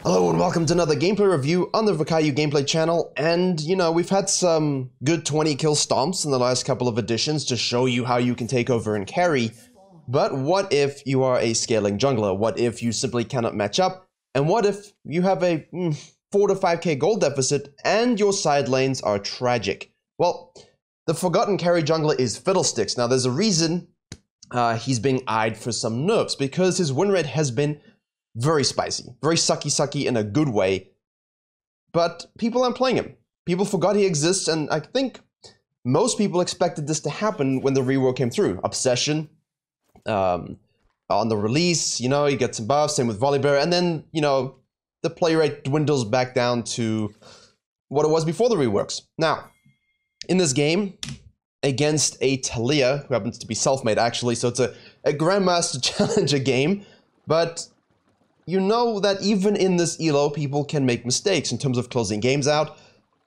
Hello and welcome to another gameplay review on the Vakayu Gameplay channel, and we've had some good 20 kill stomps in the last couple of editions to show you how you can take over and carry. But what if you are a scaling jungler? What if you simply cannot match up? And what if you have a 4 to 5k gold deficit and your side lanes are tragic? Well, the forgotten carry jungler is Fiddlesticks. Now there's a reason he's being eyed for some nerfs, because his win rate has been very spicy, very sucky in a good way, but people aren't playing him. People forgot he exists, and I think most people expected this to happen when the rework came through. Obsession, on the release, you get some buffs, same with Volibear, and then, the play rate dwindles back down to what it was before the reworks. Now, in this game, against a Taliyah, who happens to be self-made actually, so it's a Grandmaster Challenger game, but you know that even in this elo, people can make mistakes in terms of closing games out.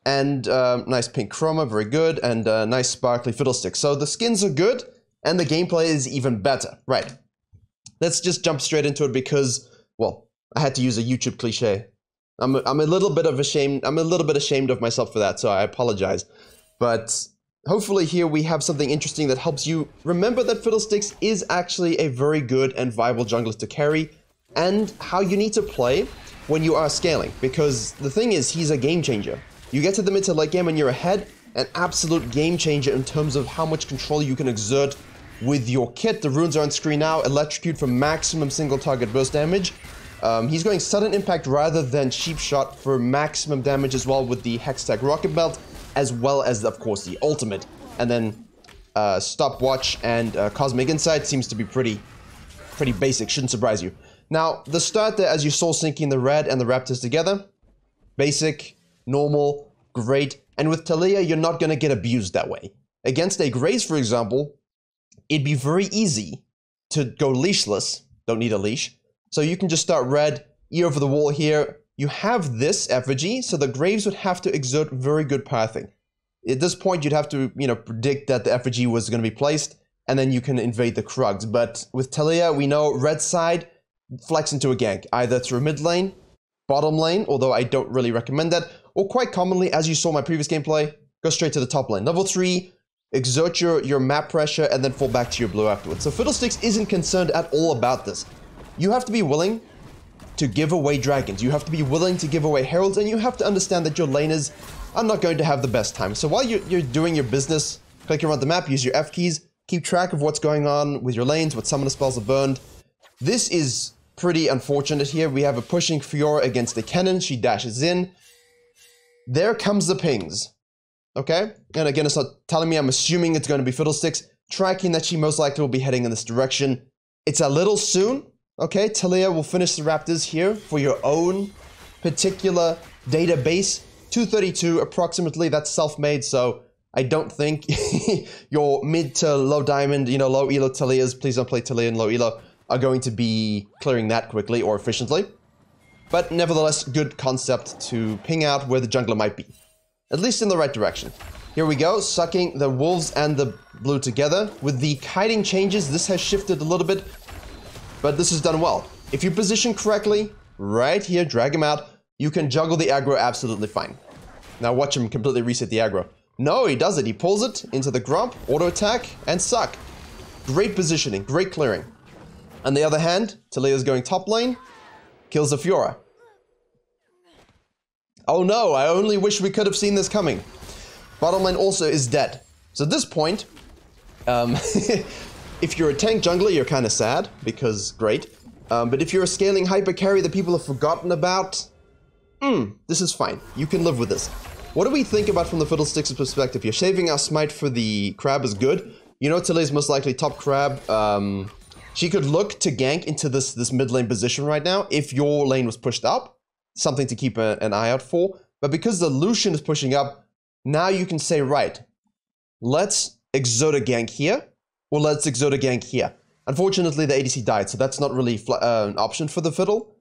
And nice pink chroma, very good, and nice sparkly Fiddlesticks. So the skins are good, and the gameplay is even better. Right. Let's just jump straight into it because, well, I had to use a YouTube cliche. I'm a little bit ashamed of myself for that, so I apologize. But hopefully here we have something interesting that helps you remember that Fiddlesticks is actually a very good and viable jungler to carry, and how you need to play when you are scaling, because the thing is, he's a game changer. You get to the mid to late game and you're ahead, an absolute game changer in terms of how much control you can exert with your kit. The runes are on screen now. Electrocute for maximum single target burst damage. He's going sudden impact rather than cheap shot for maximum damage as well with the Hextech rocket belt, as well as of course the ultimate. And then stopwatch and cosmic insight seems to be pretty basic, shouldn't surprise you. Now, the start there, as you saw, syncing the red and the raptors together, basic, normal, great, and with Taliyah, you're not going to get abused that way. Against a Graze, for example, it'd be very easy to go leashless, don't need a leash, so you can just start red, E over the wall here. You have this effigy, so the Graves would have to exert very good pathing. At this point, you'd have to, predict that the effigy was going to be placed, and then you can invade the Krugs. But with Taliyah, we know red side, flex into a gank, either through mid lane, bottom lane, although I don't really recommend that, or quite commonly, as you saw in my previous gameplay, go straight to the top lane. Level 3, exert your map pressure, and then fall back to your blue afterwards. So Fiddlesticks isn't concerned at all about this. You have to be willing to give away dragons, you have to be willing to give away heralds, and you have to understand that your laners are not going to have the best time. So while you're doing your business, click around the map, use your F keys, keep track of what's going on with your lanes, what summoner spells are burned. This is pretty unfortunate here. We have a pushing Fiora against a Kennen. She dashes in. There comes the pings. Okay? And again, it's not telling me. I'm assuming it's going to be Fiddlesticks, tracking that she most likely will be heading in this direction. It's a little soon. Okay? Taliyah will finish the Raptors here for your own particular database. 232 approximately. That's self-made, so I don't think your mid to low diamond, low elo Taliyahs, please don't play Taliyah in low elo, are going to be clearing that quickly or efficiently. But nevertheless, good concept to ping out where the jungler might be. At least in the right direction. Here we go, sucking the wolves and the blue together. With the kiting changes, this has shifted a little bit, but this is done well. If you position correctly, right here, drag him out, you can juggle the aggro absolutely fine. Now watch him completely reset the aggro. No, he does it. He pulls it into the grump, auto attack, and suck. Great positioning, great clearing. On the other hand, Taliyah's going top lane, kills the Fiora. Oh no, I only wish we could have seen this coming. Bottom lane also is dead. So at this point, if you're a tank jungler, you're kind of sad, because great. But if you're a scaling hyper carry that people have forgotten about, this is fine. You can live with this. What do we think about from the Fiddlesticks' perspective here? Shaving our smite for the crab is good. Taliyah's most likely top crab. She could look to gank into this mid lane position right now if your lane was pushed up. Something to keep an eye out for. But because the Lucian is pushing up, now you can say, right, let's exert a gank here, or let's exert a gank here. Unfortunately, the ADC died, so that's not really an option for the Fiddle.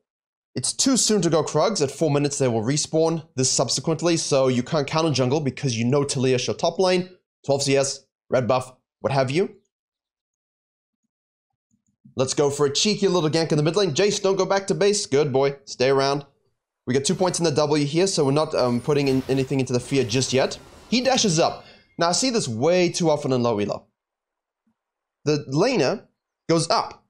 It's too soon to go Krugs. At 4 minutes, they will respawn this subsequently, so you can't counter jungle because Taliyah show top lane, 12 CS, red buff, what have you. Let's go for a cheeky little gank in the mid lane. Jace, don't go back to base. Good boy. Stay around. We got 2 points in the W here, so we're not putting anything into the fear just yet. He dashes up. Now, I see this way too often in low elo. The laner goes up.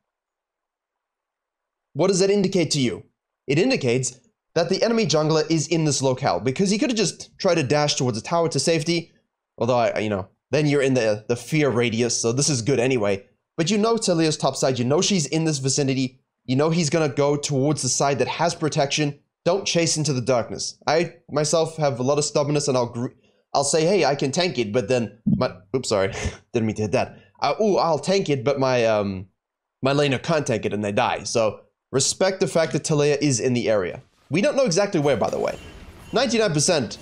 What does that indicate to you? It indicates that the enemy jungler is in this locale, because he could have just tried to dash towards the tower to safety. Although, you know, then you're in the fear radius, so this is good anyway. But you know Taliyah's top side, you know she's in this vicinity, you know he's gonna go towards the side that has protection. Don't chase into the darkness. I, myself, have a lot of stubbornness, and I'll say, hey, I can tank it, but then oops, sorry, didn't mean to hit that. I'll tank it, but my laner can't tank it, and they die. So, respect the fact that Taliyah is in the area. We don't know exactly where, by the way. 99%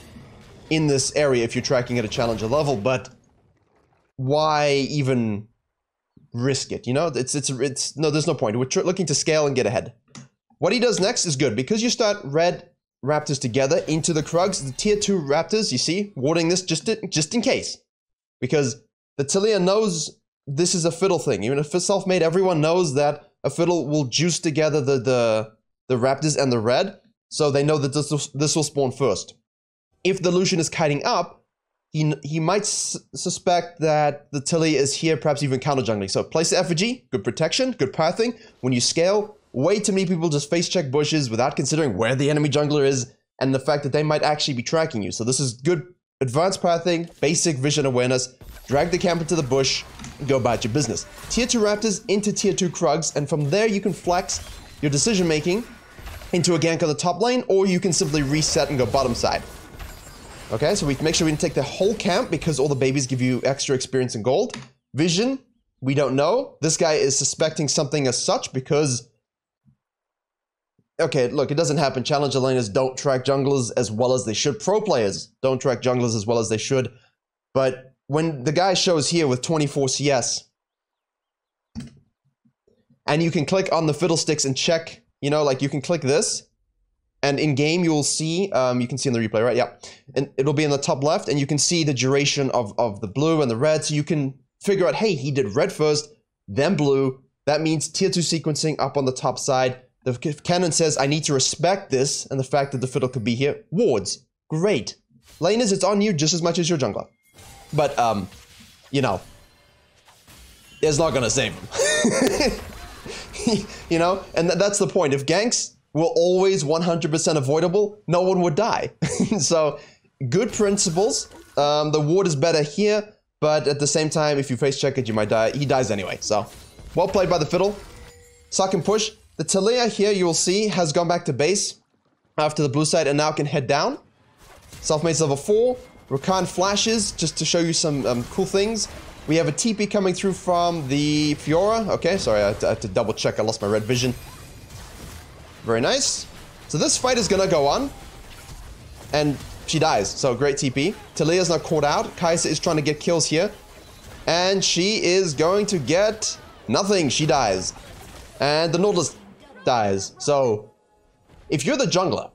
in this area if you're tracking at a challenger level, but why even risk it? You know, it's no, there's no point. We're looking to scale and get ahead. What he does next is good, because you start red raptors together into the Krugs, the tier 2 raptors, you see, warding this just in case. Because the Taliyah knows this is a fiddle thing. Even if it's self-made, everyone knows that a fiddle will juice together the raptors and the red, so they know that this will spawn first. If the Lucian is kiting up, he might suspect that the Taliyah is here, perhaps even counter jungling. So place the effigy, good protection, good pathing. When you scale, way too many people just face check bushes without considering where the enemy jungler is and the fact that they might actually be tracking you. So this is good advanced pathing, basic vision awareness. Drag the camp into the bush and go about your business. Tier 2 raptors into tier 2 Krugs, and from there you can flex your decision making into a gank on the top lane, or you can simply reset and go bottom side. Okay, so we make sure we can take the whole camp because all the babies give you extra experience and gold. Vision, we don't know. This guy is suspecting something as such because... Okay, look, it doesn't happen. Challenger laners don't track junglers as well as they should. Pro players don't track junglers as well as they should. But when the guy shows here with 24 CS, and you can click on the fiddlesticks and check, you know, like you can click this, and in game you will see, you can see in the replay, right? Yeah. And it'll be in the top left, and you can see the duration of the blue and the red, so you can figure out, hey, he did red first, then blue. That means tier 2 sequencing up on the top side. The canon says, I need to respect this, and the fact that the fiddle could be here. Wards. Great. Laners, it's on you just as much as your jungler. But, you know, it's not gonna save him. You know? And that's the point. If ganks were always 100% avoidable, no one would die. So, good principles. The ward is better here, but at the same time, if you face check it, you might die. He dies anyway, so. Well played by the fiddle. Suck and push. The Taliyah here, you will see, has gone back to base after the blue side and now can head down. Self-made's level 4. Rakan flashes, just to show you some cool things. We have a TP coming through from the Fiora. Okay, sorry, I had to double check. I lost my red vision. Very nice. So this fight is gonna go on. And she dies, so great TP. Taliyah's not caught out. Kai'Sa is trying to get kills here. And she is going to get nothing. She dies. And the Nautilus dies. So, if you're the jungler,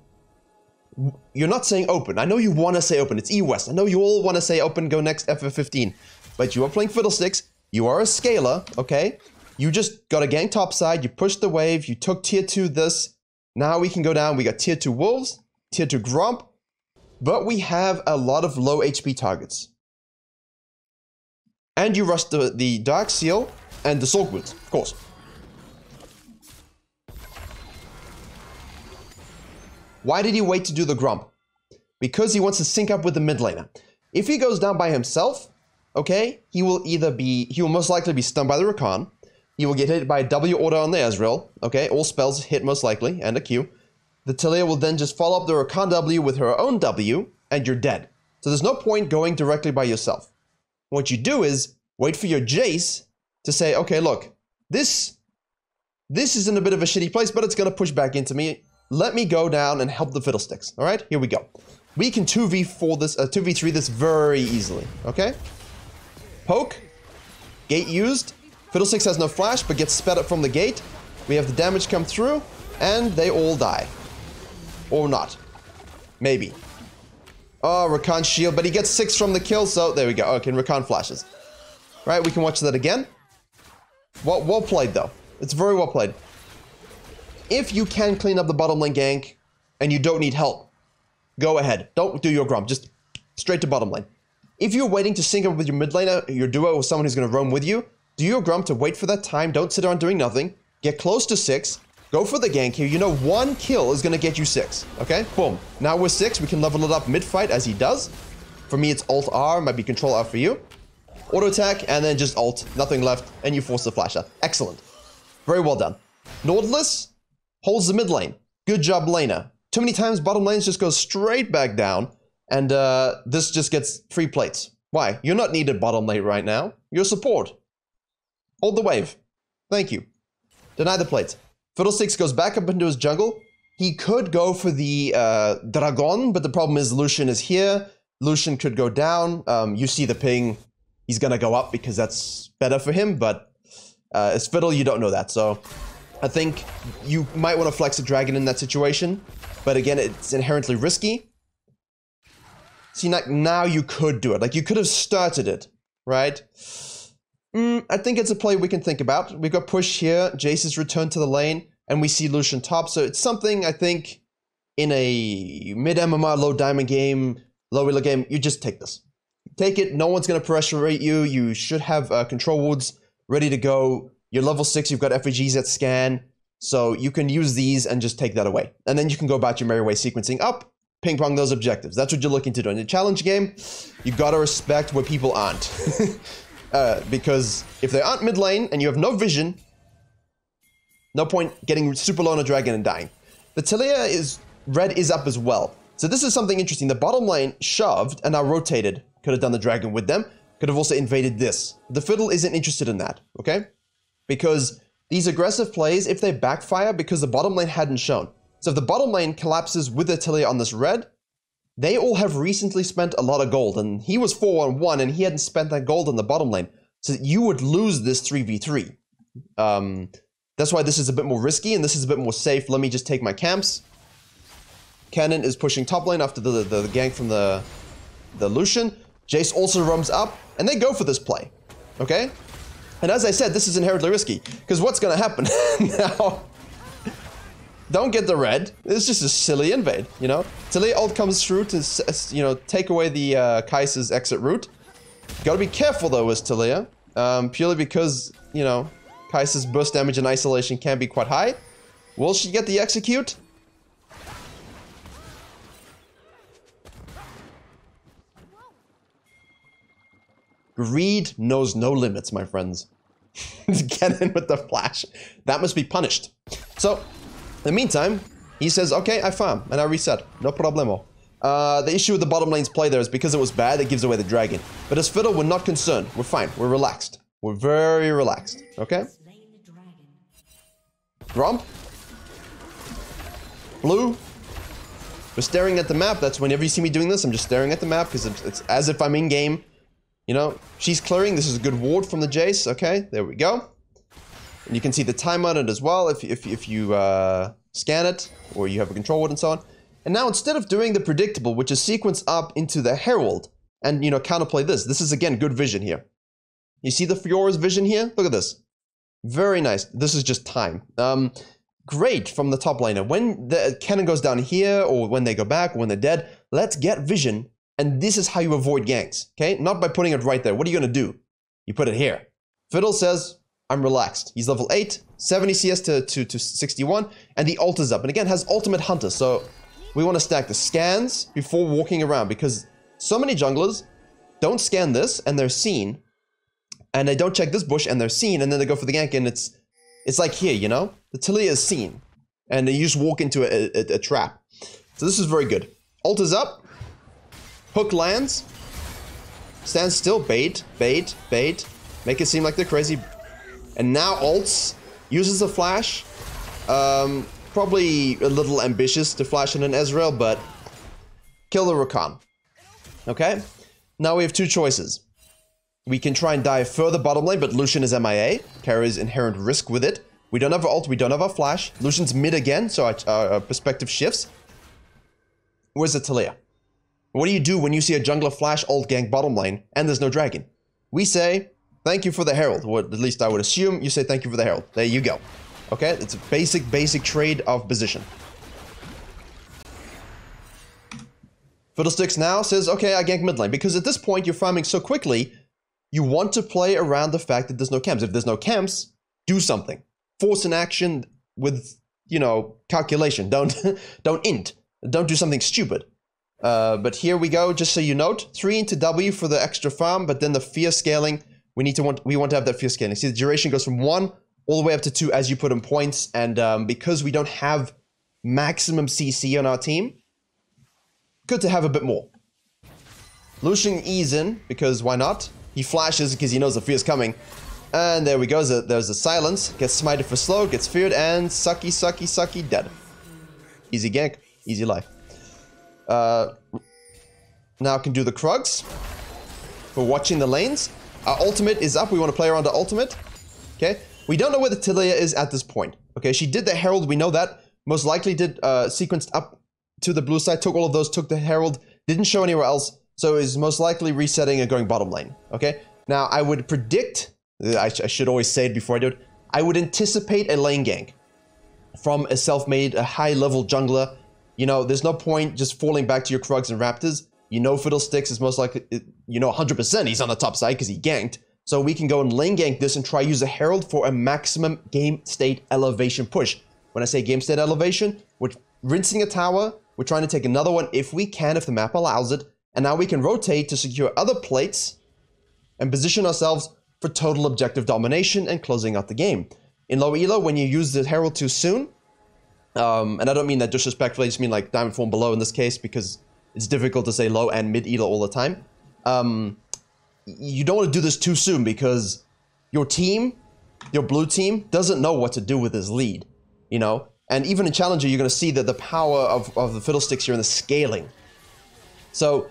you're not saying open. I know you want to say open. It's E-West. I know you all want to say open, go next FF15. But you are playing Fiddlesticks. You are a scaler, okay? You just got a gank topside. You pushed the wave. You took tier 2 this. Now we can go down. We got tier 2 Wolves, tier 2 Gromp. But we have a lot of low HP targets. And you rushed the Dark Seal and the Soul Boots, of course. Why did he wait to do the Gromp? Because he wants to sync up with the mid laner. If he goes down by himself, okay, he will most likely be stunned by the Rakan. He will get hit by a W order on the Ezreal. Okay, all spells hit most likely, and a Q. The Taliyah will then just follow up the Rakan W with her own W, and you're dead. So there's no point going directly by yourself. What you do is wait for your Jace to say, okay, look, this is in a bit of a shitty place, but it's going to push back into me. Let me go down and help the Fiddlesticks. All right, here we go. We can 2v3 this very easily. Okay, poke, gate used. Fiddlesticks has no flash, but gets sped up from the gate. We have the damage come through, and they all die. Or not. Maybe. Oh, Rakan shield, but he gets 6 from the kill, so there we go. Okay, Rakan flashes. Right, we can watch that again. Well played, though. It's very well played. If you can clean up the bottom lane gank, and you don't need help, go ahead. Don't do your Gromp. Just straight to bottom lane. If you're waiting to sync up with your mid laner, your duo, or someone who's going to roam with you, do your Gromp to wait for that time. Don't sit around doing nothing. Get close to 6. Go for the gank here. You know 1 kill is going to get you 6. Okay? Boom. Now we're 6. We can level it up mid-fight as he does. For me, it's Alt-R. Might be Control-R for you. Auto attack, and then just ult. Nothing left, and you force the flash out. Excellent. Very well done. Nautilus holds the mid lane. Good job, laner. Too many times bottom lanes just go straight back down, and this just gets free plates. Why? You're not needed bottom lane right now. You're support. Hold the wave. Thank you. Deny the plates. Fiddlesticks goes back up into his jungle. He could go for the Dragon, but the problem is Lucian is here. Lucian could go down. You see the ping. He's going to go up because that's better for him, but as Fiddle, you don't know that. So I think you might want to flex a dragon in that situation, but again, it's inherently risky. See, now you could do it. Like, you could have started it, right? I think it's a play we can think about. We've got push here. Jace is returned to the lane, and we see Lucian top. So it's something, I think, in a mid-MMR, low-diamond game, low-elo game, you just take this. Take it. No one's going to pressure rate you. You should have control wards ready to go. You're level 6. You've got FAGs at scan. So you can use these and just take that away. And then you can go about your merry way sequencing up, ping pong those objectives. That's what you're looking to do. In a challenge game, you got to respect where people aren't. Because if they aren't mid lane and you have no vision, no point getting super low on a dragon and dying. The Taliyah is red is up as well. So this is something interesting. The bottom lane shoved and now rotated. Could have done the dragon with them. Could have also invaded this. The Fiddle isn't interested in that, okay? Because these aggressive plays, if they backfire, because the bottom lane hadn't shown. So if the bottom lane collapses with the Taliyah on this red, they all have recently spent a lot of gold. And he was 4-on-1 and he hadn't spent that gold on the bottom lane. So you would lose this 3v3. That's why this is a bit more risky and this is a bit more safe. Let me just take my camps. Cannon is pushing top lane after the gank from the Lucian. Jace also roams up, and they go for this play, okay? And as I said, this is inherently risky, because what's going to happen now? Don't get the red. It's just a silly invade, you know? Taliyah ult comes through to, you know, take away the Kai'Sa's exit route. Gotta be careful, though, with Taliyah, purely because, you know, Kai'Sa's burst damage and isolation can be quite high. Will she get the execute? Greed knows no limits, my friends. Get in with the flash. That must be punished. So, in the meantime, he says, okay, I farm, and I reset. No problemo. The issue with the bottom lane's play there is because it was bad, it gives away the dragon. But as Fiddle, we're not concerned. We're fine. We're relaxed. We're very relaxed. Okay? Gromp. Blue. We're staring at the map. That's whenever you see me doing this, I'm just staring at the map because it's as if I'm in-game. You know, she's clearing. This is a good ward from the Jace. Okay, there we go. And you can see the time on it as well if you scan it or you have a control ward and so on. And now instead of doing the predictable, which is sequence up into the Herald and, you know, counterplay this. This is, again, good vision here. You see the Fiora's vision here? Look at this. Very nice. This is just time. Great from the top laner. When the cannon goes down here or when they go back or when they're dead, let's get vision. And this is how you avoid ganks, okay? Not by putting it right there. What are you going to do? You put it here. Fiddle says, I'm relaxed. He's level 8, 70 CS to 61, and the ult is up. And again, has ultimate hunter, so we want to stack the scans before walking around because so many junglers don't scan this and they're seen, and they don't check this bush and they're seen, and then they go for the gank and it's like here, you know? The Taliyah is seen, and you just walk into a trap. So this is very good. Ult is up. Hook lands. Stand still. Bait. Bait. Bait. Make it seem like they're crazy. And now ults. Uses a flash. Probably a little ambitious to flash in an Ezreal, but kill the Rakan. Okay? Now we have two choices. We can try and dive further bottom lane, but Lucian is MIA. Carries inherent risk with it. We don't have an ult. We don't have a flash. Lucian's mid again, so our perspective shifts. Where's the Taliyah? What do you do when you see a jungler flash ult gank bottom lane and there's no dragon? We say, thank you for the Herald. Or at least I would assume you say thank you for the Herald. There you go. Okay, it's a basic trade of position. Fiddlesticks now says, okay, I gank mid lane. Because at this point, you're farming so quickly, you want to play around the fact that there's no camps. If there's no camps, do something. Force an action with, you know, calculation. Don't int. Don't do something stupid. But here we go, just so you note. 3 into W for the extra farm, but then the fear scaling, we want to have that fear scaling. See, the duration goes from 1 all the way up to 2 as you put in points, and because we don't have maximum CC on our team, good to have a bit more. Lucian E's in, because why not? He flashes because he knows the fear's coming. And there we go, there's a silence. Gets smited for slow, gets feared, and sucky, dead. Easy gank, easy life. Now I can do the Krugs. We're watching the lanes. Our ultimate is up, we want to play around the ultimate. Okay, we don't know where the Tilia is at this point. Okay, she did the Herald, we know that. Most likely did sequenced up to the blue side, took all of those, took the Herald, didn't show anywhere else, so is most likely resetting and going bottom lane. Okay, now I would predict, I should always say it before I do it, I would anticipate a lane gank from a self-made, a high-level jungler. You know, there's no point just falling back to your Krugs and Raptors. You know Fiddlesticks is most likely, you know 100% he's on the top side because he ganked. So we can go and lane gank this and try use a Herald for a maximum game state elevation push. When I say game state elevation, we're rinsing a tower, we're trying to take another one if we can, if the map allows it, and now we can rotate to secure other plates and position ourselves for total objective domination and closing out the game. In low elo, when you use the Herald too soon, and I don't mean that disrespectfully, I just mean like diamond form below in this case, because it's difficult to say low and mid elo all the time. You don't want to do this too soon because your team, your blue team, doesn't know what to do with his lead, you know? And even in Challenger, you're going to see that the power of the Fiddlesticks here in the scaling. So,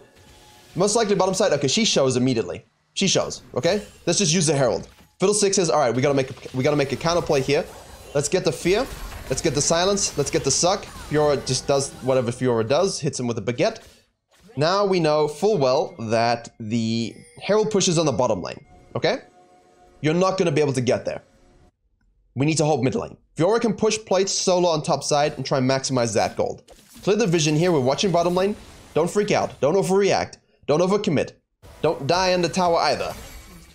most likely bottom side, okay, she shows immediately. She shows, okay? Let's just use the Herald. Fiddlesticks says, all right, we gotta make a counterplay here. Let's get the fear. Let's get the silence. Let's get the suck. Fiora just does whatever Fiora does, hits him with a baguette. Now we know full well that the Herald pushes on the bottom lane, okay? You're not going to be able to get there. We need to hold mid lane. Fiora can push plates solo on top side and try and maximize that gold. Clear the vision here. We're watching bottom lane. Don't freak out. Don't overreact. Don't overcommit. Don't die on the tower either.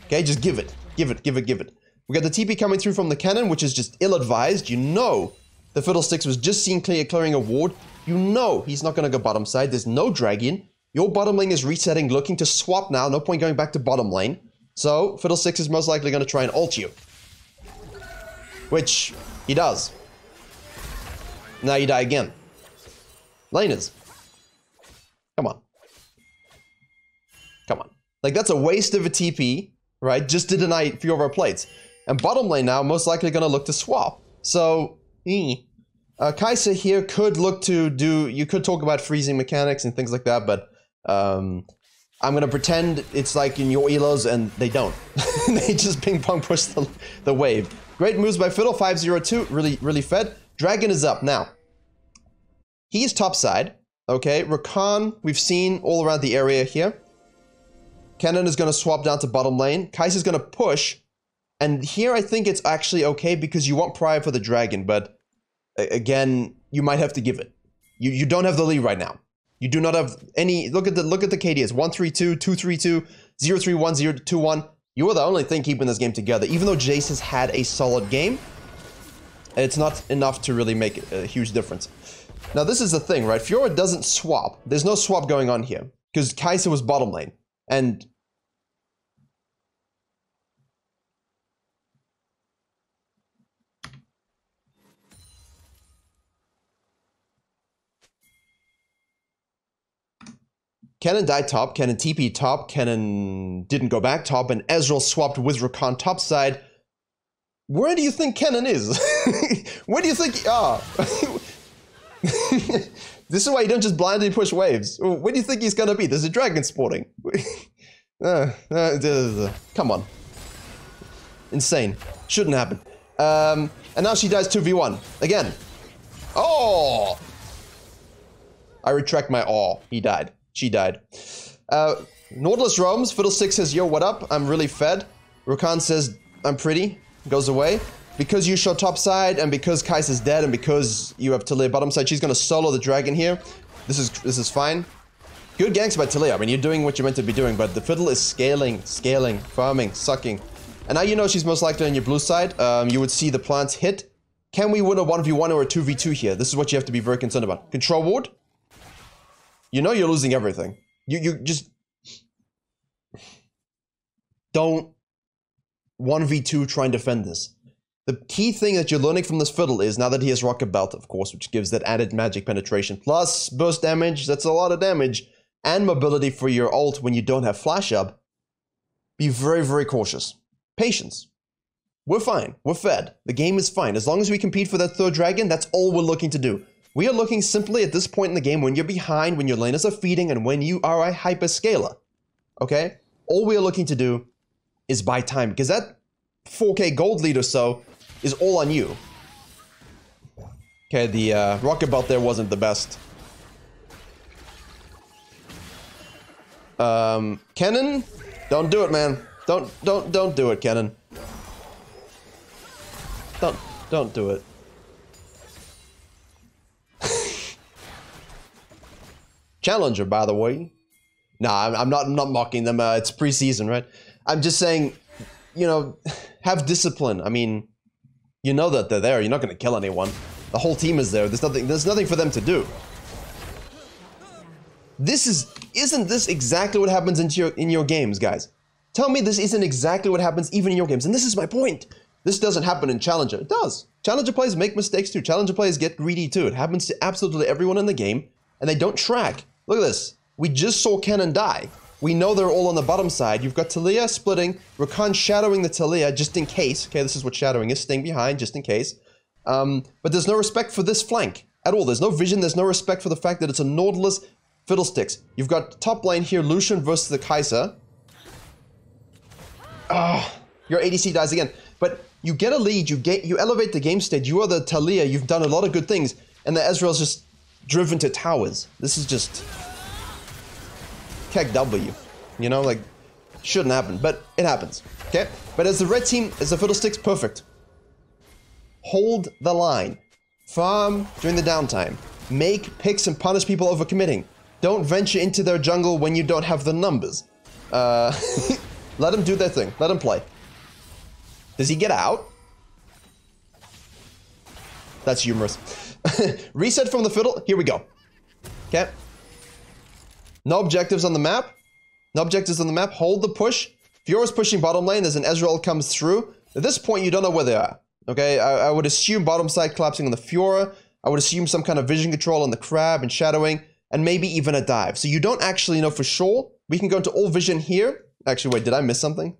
Okay, just give it. Give it. We got the TP coming through from the cannon, which is just ill-advised. You know the Fiddlesticks was just seen clearing a ward. You know he's not going to go bottom side. There's no dragon. Your bottom lane is resetting, looking to swap now. No point going back to bottom lane. So, Fiddlesticks is most likely going to try and ult you. Which he does. Now you die again. Laners. Come on. Come on. Like, that's a waste of a TP, right? Just to deny a few of our plates. And bottom lane now, most likely going to look to swap. So, Kai'Sa here could look to do... You could talk about freezing mechanics and things like that, but... I'm gonna pretend it's like in your elos and they don't. They just ping pong push the wave. Great moves by Fiddle, 5-0-2, really fed. Dragon is up now. He is top side, okay. Rakan, we've seen all around the area here. Cannon is gonna swap down to bottom lane. Kai'Sa's gonna push, and here I think it's actually okay because you want Prior for the dragon, but again, you might have to give it. You don't have the lead right now. You do not have any. Look at the KDs. 1-3-2, 2-3-2, 0-3-1, 0-2-1. You are the only thing keeping this game together. Even though Jace has had a solid game, it's not enough to really make a huge difference. Now this is the thing, right? Fiora doesn't swap. There's no swap going on here because Kai'Sa was bottom lane, and Kennen died top, Kennen TP top, Kennen didn't go back top, and Ezreal swapped with Rakan top side. Where do you think Kennen is? Where do you think... This is why you don't just blindly push waves. Where do you think he's gonna be? There's a dragon spawning. Come on. Insane. Shouldn't happen. And now she dies 2v1. Again. Oh! I retract my awe. He died. She died. Nautilus roams. Fiddlesticks says, yo, what up? I'm really fed. Rakan says, I'm pretty. Goes away. Because you shot top side, and because Kai'Sa's dead, and because you have Taliyah bottom side, she's gonna solo the dragon here. This is fine. Good ganks by Taliyah. I mean, you're doing what you're meant to be doing, but the Fiddle is scaling, farming, sucking. And now you know she's most likely on your blue side. You would see the plants hit. Can we win a 1v1 or a 2v2 here? This is what you have to be very concerned about. Control ward. You know you're losing everything. You just... Don't 1v2 try and defend this. The key thing that you're learning from this Fiddle is, now that he has Rocket Belt, of course, which gives that added magic penetration, plus burst damage, that's a lot of damage, and mobility for your ult when you don't have flash up, be very, very cautious. Patience. We're fine. We're fed. The game is fine. As long as we compete for that third dragon, that's all we're looking to do. We are looking simply at this point in the game when you're behind, when your laners are feeding, and when you are a hyperscaler. Okay? All we are looking to do is buy time, because that 4k gold lead or so is all on you. Okay, the Rocket Belt there wasn't the best. Kennen? Don't do it, man. Don't do it, Kennen. Don't do it. Challenger, by the way. Nah, I'm not mocking them. It's preseason, right? I'm just saying, you know, have discipline. I mean, you know that they're there. You're not going to kill anyone. The whole team is there. There's nothing for them to do. Isn't this exactly what happens in your games, guys? Tell me this isn't exactly what happens even in your games. And this is my point. This doesn't happen in Challenger. It does. Challenger players make mistakes too. Challenger players get greedy too. It happens to absolutely everyone in the game, and they don't track. Look at this. We just saw Kennen die. We know they're all on the bottom side. You've got Taliyah splitting, Rakan shadowing the Taliyah just in case. Okay, this is what shadowing is, staying behind just in case. But there's no respect for this flank at all. There's no vision, there's no respect for the fact that it's a Nautilus Fiddlesticks. You've got top lane here, Lucian versus the Kai'Sa. Your ADC dies again. But you get a lead, you elevate the game state, you are the Taliyah, you've done a lot of good things, and the Ezreal's just driven to towers. This is just... Keck W. You know, like, shouldn't happen, but it happens. Okay? But as the red team, as the Fiddlesticks, perfect. Hold the line. Farm during the downtime. Make picks and punish people overcommitting. Don't venture into their jungle when you don't have the numbers. Let them do their thing. Let them play. Does he get out? That's humorous. Reset from the Fiddle. Here we go. Okay. No objectives on the map. No objectives on the map. Hold the push. Fiora's pushing bottom lane as an Ezreal comes through. At this point, you don't know where they are. Okay, I would assume bottom side collapsing on the Fiora. I would assume some kind of vision control on the Crab and shadowing, and maybe even a dive. So you don't actually know for sure. We can go into all vision here. Actually, wait, did I miss something?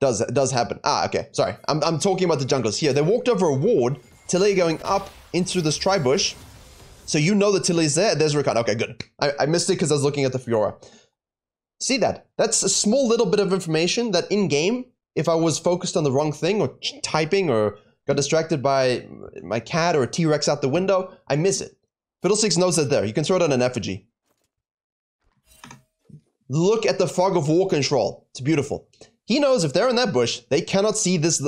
Does happen. Ah, okay, sorry. I'm talking about the junglers here. They walked over a ward. Taliyah going up into this tri-bush. So you know that Taliyah's there. There's Rakan. Okay, good. I missed it because I was looking at the Fiora. See that? That's a small little bit of information that in-game, if I was focused on the wrong thing or typing or got distracted by my cat or a T-Rex out the window, I miss it. Fiddlesticks knows that there. You can throw it on an effigy. Look at the fog of war control. It's beautiful. He knows if they're in that bush, they cannot see this.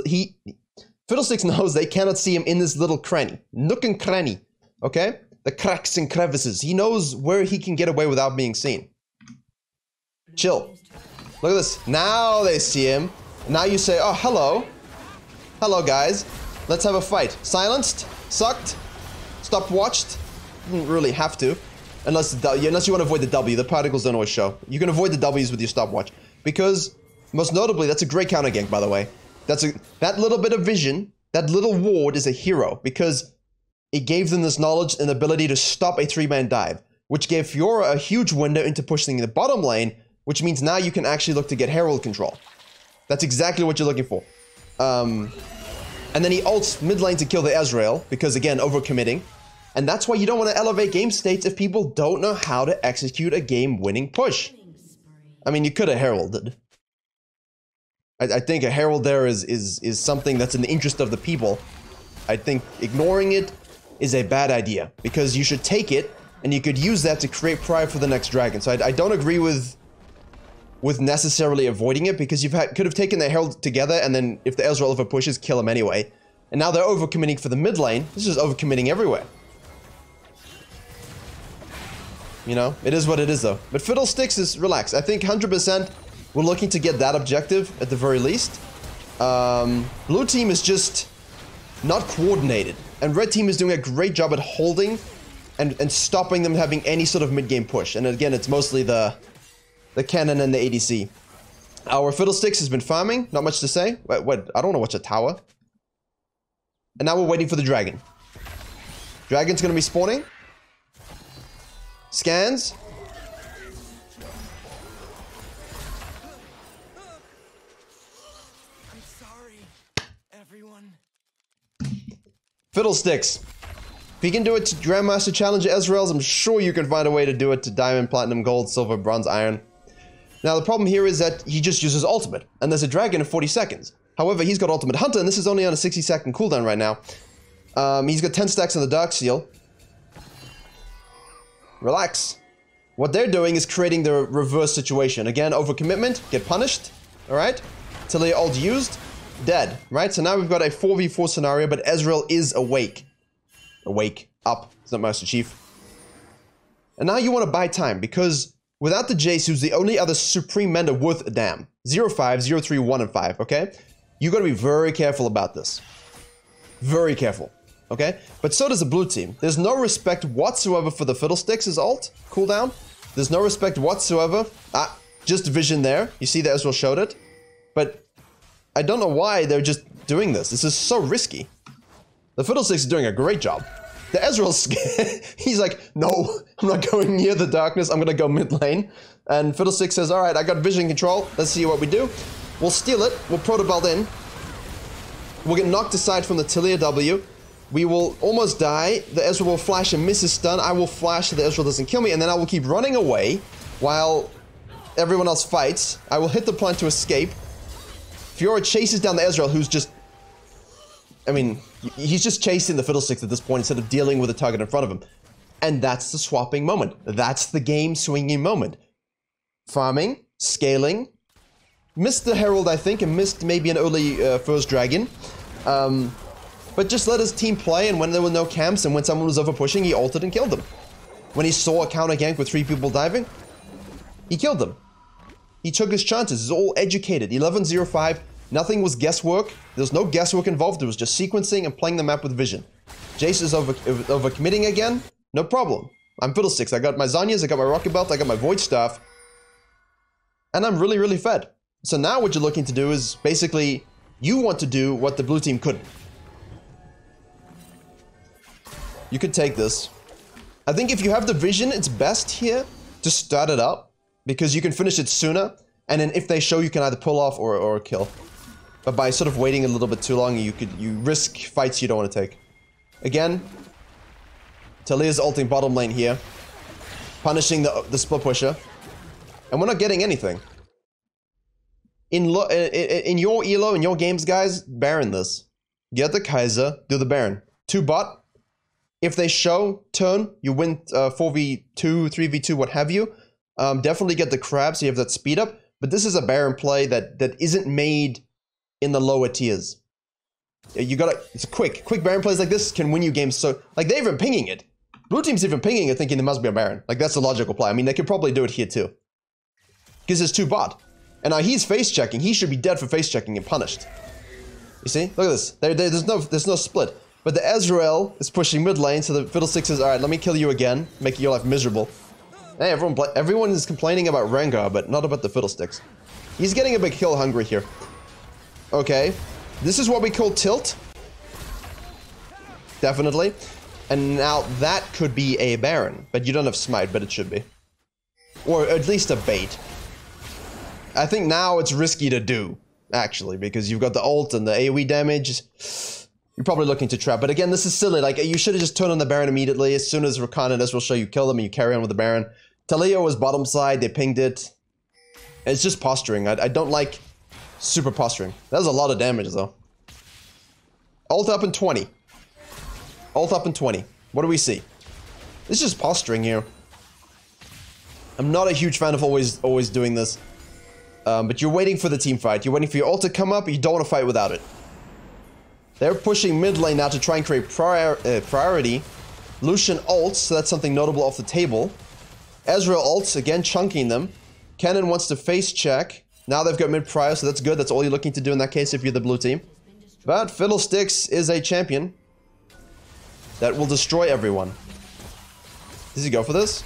Fiddlesticks knows they cannot see him in this little cranny. Nook and cranny. Okay? The cracks and crevices. He knows where he can get away without being seen. Chill. Look at this. Now they see him. Now you say, oh, hello. Hello, guys. Let's have a fight. Silenced? Sucked? Stopwatched? Didn't really have to. Unless you want to avoid the W. The particles don't always show. You can avoid the W's with your stopwatch. Because, most notably, that's a great counter gank, by the way. That little bit of vision, that little ward is a hero. Because it gave them this knowledge and ability to stop a 3-man dive. Which gave Fiora a huge window into pushing the bottom lane. Which means now you can actually look to get Herald control. That's exactly what you're looking for. And then he ults mid lane to kill the Ezreal. Because, again, overcommitting. And that's why you don't want to elevate game states if people don't know how to execute a game-winning push. I mean, you could have heralded. I think a herald there is something that's in the interest of the people. I think ignoring it is a bad idea. Because you should take it, and you could use that to create pride for the next dragon. So I don't agree with necessarily avoiding it, because you could have taken the herald together, and then if the Ezreal over pushes, kill him anyway. And now they're overcommitting for the mid lane. This is overcommitting everywhere. You know, it is what it is though. But Fiddlesticks is relaxed. I think 100% we're looking to get that objective at the very least. Blue team is just not coordinated. And red team is doing a great job at holding and stopping them having any sort of mid-game push. And again, it's mostly the cannon and the ADC. Our Fiddlesticks has been farming. Not much to say. What? I don't know what's a tower. And now we're waiting for the dragon. Dragon's gonna be spawning. Scans. I'm sorry, everyone. Fiddlesticks. If you can do it to Grandmaster Challenger Ezreal's, I'm sure you can find a way to do it to Diamond, Platinum, Gold, Silver, Bronze, Iron. Now the problem here is that he just uses ultimate, and there's a dragon in 40 seconds. However, he's got Ultimate Hunter, and this is only on a 60-second cooldown right now. He's got 10 stacks on the Dark Seal. Relax. What they're doing is creating the reverse situation. Again, overcommitment, get punished. Alright? Taliyah ult used, dead. Right? So now we've got a 4v4 scenario, but Ezreal is awake. Awake. Up. It's not Master Chief. And now you want to buy time, because without the Jace, who's the only other Supreme Mender worth a damn. 0-5, 0-3, 1 and 5, okay? You gotta be very careful about this. Very careful. Okay? But so does the blue team. There's no respect whatsoever for the Fiddlesticks' ult cooldown. There's no respect whatsoever. Just vision there. You see that Ezreal showed it. But I don't know why they're just doing this. This is so risky. The Fiddlesticks is doing a great job. The Ezreal, he's like, no, I'm not going near the darkness. I'm gonna go mid lane. And Fiddlesticks says, alright, I got vision control. Let's see what we do. We'll steal it. We'll protobelt in. We'll get knocked aside from the Taliyah W. We will almost die. The Ezreal will flash and miss his stun. I will flash so the Ezreal doesn't kill me. And then I will keep running away while everyone else fights. I will hit the plant to escape. Fiora chases down the Ezreal, who's just... I mean, he's just chasing the Fiddlesticks at this point instead of dealing with the target in front of him. And that's the swapping moment. That's the game swinging moment. Farming, scaling. Missed the Herald, I think, and missed maybe an early first dragon. But just let his team play, and when there were no camps and when someone was over pushing, he ulted and killed them. When he saw a counter gank with 3 people diving, he killed them. He took his chances. He's all educated. 11-0-5. Nothing was guesswork. There was no guesswork involved. There was just sequencing and playing the map with vision. Jace is over committing again. No problem. I'm Fiddlesticks. I got my Zhonya's, I got my Rocket Belt, I got my Void Staff. And I'm really, really fed. So now what you're looking to do is basically, you want to do what the blue team couldn't. You could take this. I think if you have the vision, it's best here to start it up, because you can finish it sooner, and then if they show, you can either pull off or kill. But by sort of waiting a little bit too long, you risk fights you don't want to take. Again, Taliyah's ulting bottom lane here, punishing the split pusher, and we're not getting anything. In your elo, in your games, guys, Baron this. Get the Kaiser, do the Baron. 2 bot. If they show, turn, you win 4v2, 3v2, what have you. Definitely get the crab, so you have that speed up. But this is a Baron play that isn't made in the lower tiers. You gotta, it's quick Baron plays like this can win you games. So, like, they're even pinging it. Blue team's even pinging it, thinking there must be a Baron. Like, that's the logical play. I mean, they could probably do it here too. Because it's 2 bot. And now he's face checking. He should be dead for face checking and punished. You see? Look at this. There's no split. But the Ezreal is pushing mid lane, so the Fiddlesticks says, alright, let me kill you again, make your life miserable. Hey, everyone is complaining about Rengar, but not about the Fiddlesticks. He's getting a bit kill hungry here. Okay. This is what we call tilt. Definitely. And now that could be a Baron, but you don't have smite, but it should be. Or at least a bait. I think now it's risky to do, actually, because you've got the ult and the AoE damage. You're probably looking to trap, but again, this is silly. Like, you should have just turned on the Baron immediately. As soon as Rakan and Ezreal show, you kill them and you carry on with the Baron. Taliyah was bottom side, they pinged it. It's just posturing. I don't like super posturing. That was a lot of damage, though. Ult up in 20. Ult up in 20. What do we see? This is just posturing here. I'm not a huge fan of always doing this. But you're waiting for the team fight. You're waiting for your ult to come up, but you don't want to fight without it. They're pushing mid lane now to try and create priority. Lucian ults, so that's something notable off the table. Ezreal ults, again chunking them. Kennen wants to face check. Now they've got mid-prio, so that's good. That's all you're looking to do in that case if you're the blue team. But Fiddlesticks is a champion that will destroy everyone. Does he go for this?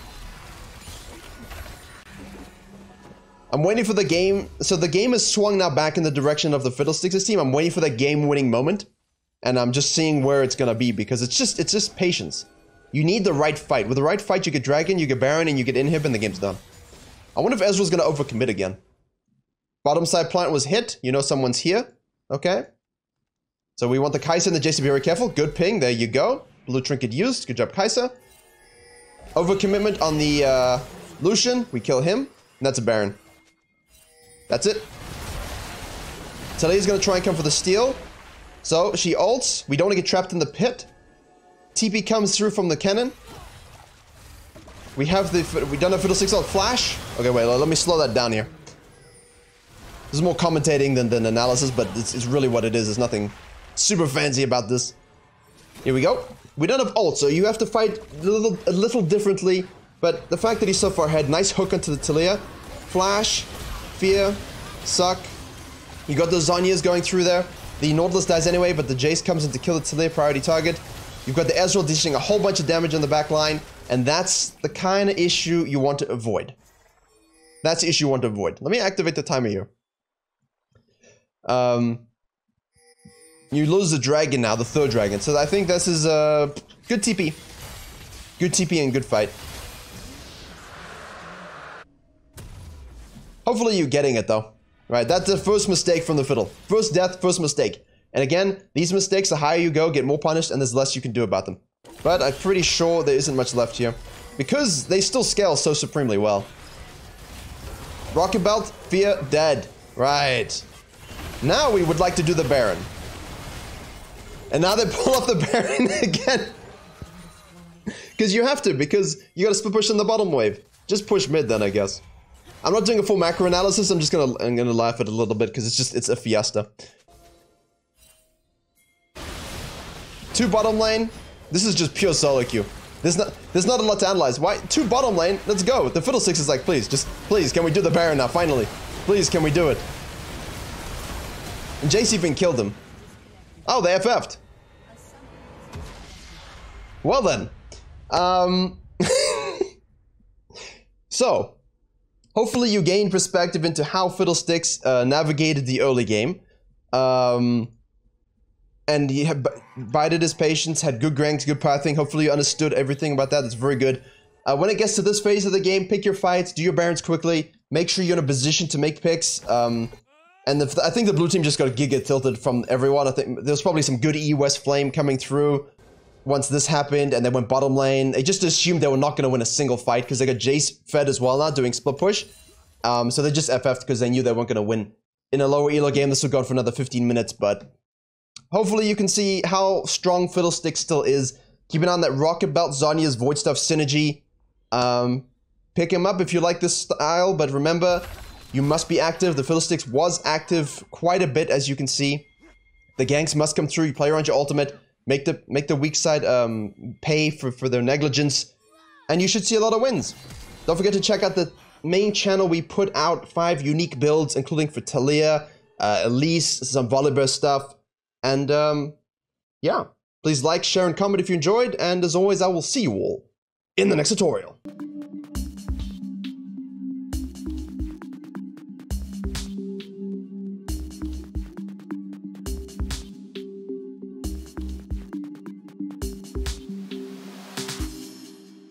I'm waiting for the game. So the game is swung now back in the direction of the Fiddlesticks' team. I'm waiting for the game-winning moment. And I'm just seeing where it's gonna be because it's just patience. You need the right fight. With the right fight, you get Dragon, you get Baron, and you get Inhib, and the game's done. I wonder if Ezreal's gonna overcommit again. Bottom side plant was hit. You know someone's here. Okay. So we want the Kai'Sa and the Jace to be very careful. Good ping. There you go. Blue trinket used. Good job, Kai'Sa. Overcommitment on the Lucian. We kill him. And that's a Baron. That's it. Talia's gonna try and come for the steal. So she ults. We don't want to get trapped in the pit. TP comes through from the cannon. We don't have Fiddlesticks ult. Flash. Okay, wait. Let me slow that down here. This is more commentating than analysis, but it's really what it is. There's nothing super fancy about this. Here we go. We don't have ult, so you have to fight a little differently. But the fact that he's so far ahead, nice hook onto the Talia. Flash, Fear, Suck. You got the Zhonya's going through there. The Nautilus dies anyway, but the Jace comes in to kill the Talia, priority target. You've got the Ezreal dishing a whole bunch of damage on the back line, and that's the kind of issue you want to avoid. That's the issue you want to avoid. Let me activate the timer here. You lose the dragon now, the third dragon. So I think this is good TP. Good TP and good fight. Hopefully you're getting it though. Right, that's the first mistake from the Fiddle. First death, first mistake. And again, these mistakes, the higher you go, get more punished, and there's less you can do about them. But I'm pretty sure there isn't much left here. Because they still scale so supremely well. Rocket Belt, Fear, dead. Right. Now we would like to do the Baron. And now they pull off the Baron again. Because you have to, because you gotta split push in the bottom wave. Just push mid then, I guess. I'm not doing a full macro analysis, I'm gonna laugh at it a little bit, because it's a fiesta. 2 bottom lane. This is just pure solo queue. There's not a lot to analyze. Why? 2 bottom lane, let's go. The Fiddlesticks is like, please, can we do the Baron now, finally? Please, can we do it? And Jace even killed him. Oh, they FF'd. Well then. So, hopefully you gain perspective into how Fiddlesticks navigated the early game. And he bided his patience, had good ganks, good pathing. Hopefully you understood everything about that. That's very good. When it gets to this phase of the game, pick your fights, do your Barons quickly. Make sure you're in a position to make picks. And I think the blue team just got Giga tilted from everyone. I think there's probably some good E-West Flame coming through once this happened, and they went bottom lane. They just assumed they were not going to win a single fight because they got Jace fed as well now, doing split push. So they just FF'd because they knew they weren't going to win. In a lower elo game, this will go on for another 15 minutes, but hopefully you can see how strong Fiddlesticks still is. Keep an eye on that Rocket Belt, Zhonya's Void Stuff synergy. Pick him up if you like this style, but remember, you must be active. The Fiddlesticks was active quite a bit, as you can see. The ganks must come through. You play around your ultimate. Make the weak side pay for their negligence. And you should see a lot of wins. Don't forget to check out the main channel. We put out 5 unique builds, including for Talia, Elise, some Volibear stuff. And yeah, please like, share, and comment if you enjoyed. And as always, I will see you all in the next tutorial.